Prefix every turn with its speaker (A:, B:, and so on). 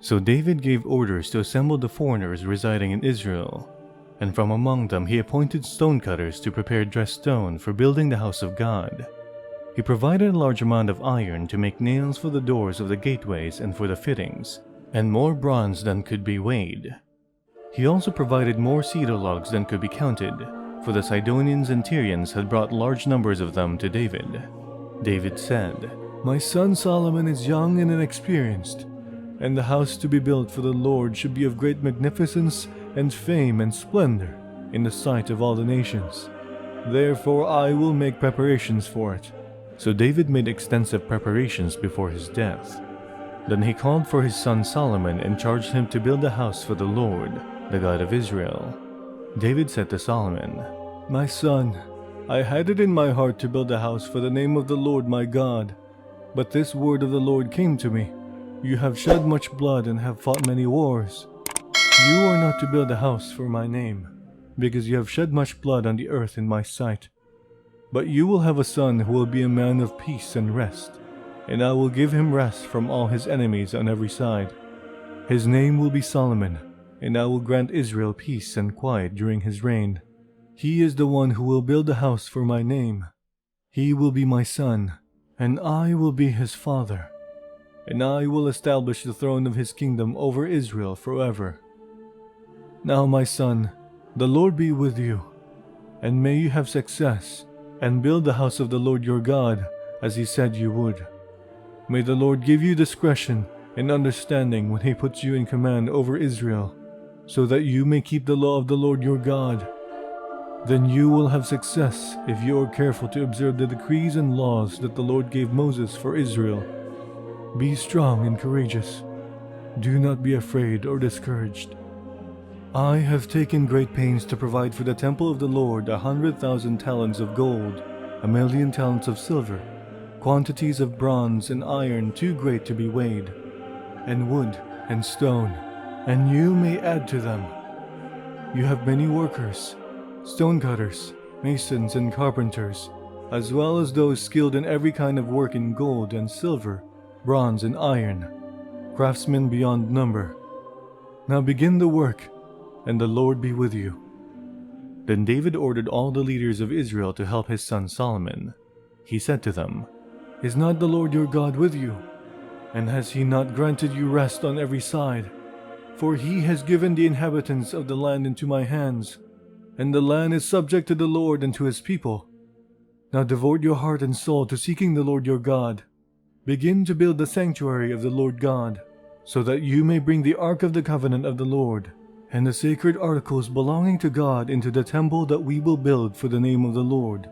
A: So David gave orders to assemble the foreigners residing in Israel, and from among them he appointed stonecutters to prepare dressed stone for building the house of God. He provided a large amount of iron to make nails for the doors of the gateways and for the fittings, and more bronze than could be weighed. He also provided more cedar logs than could be counted, for the Sidonians and Tyrians had brought large numbers of them to David. David said, "My son Solomon is young and inexperienced, and the house to be built for the Lord should be of great magnificence and fame and splendor in the sight of all the nations. Therefore I will make preparations for it." So David made extensive preparations before his death. Then he called for his son Solomon and charged him to build a house for the Lord, the God of Israel. David said to Solomon, "My son, I had it in my heart to build a house for the name of the Lord my God. But this word of the Lord came to me. You have shed much blood and have fought many wars. You are not to build a house for my name, because you have shed much blood on the earth in my sight. But you will have a son who will be a man of peace and rest, and I will give him rest from all his enemies on every side. His name will be Solomon, and I will grant Israel peace and quiet during his reign. He is the one who will build a house for my name. He will be my son, and I will be his father. And I will establish the throne of his kingdom over Israel forever. Now, my son, the Lord be with you, and may you have success, and build the house of the Lord your God, as he said you would. May the Lord give you discretion and understanding when he puts you in command over Israel, so that you may keep the law of the Lord your God. Then you will have success if you are careful to observe the decrees and laws that the Lord gave Moses for Israel. Be strong and courageous. Do not be afraid or discouraged. I have taken great pains to provide for the temple of the Lord 100,000 talents of gold, 1,000,000 talents of silver, quantities of bronze and iron too great to be weighed, and wood and stone, and you may add to them. You have many workers, stonecutters, masons, and carpenters, as well as those skilled in every kind of work in gold and silver, bronze and iron, craftsmen beyond number. Now begin the work, and the Lord be with you." Then David ordered all the leaders of Israel to help his son Solomon. He said to them, "Is not the Lord your God with you? And has he not granted you rest on every side? For he has given the inhabitants of the land into my hands, and the land is subject to the Lord and to his people. Now devote your heart and soul to seeking the Lord your God. Begin to build the sanctuary of the Lord God, so that you may bring the ark of the covenant of the Lord, and the sacred articles belonging to God into the temple that we will build for the name of the Lord.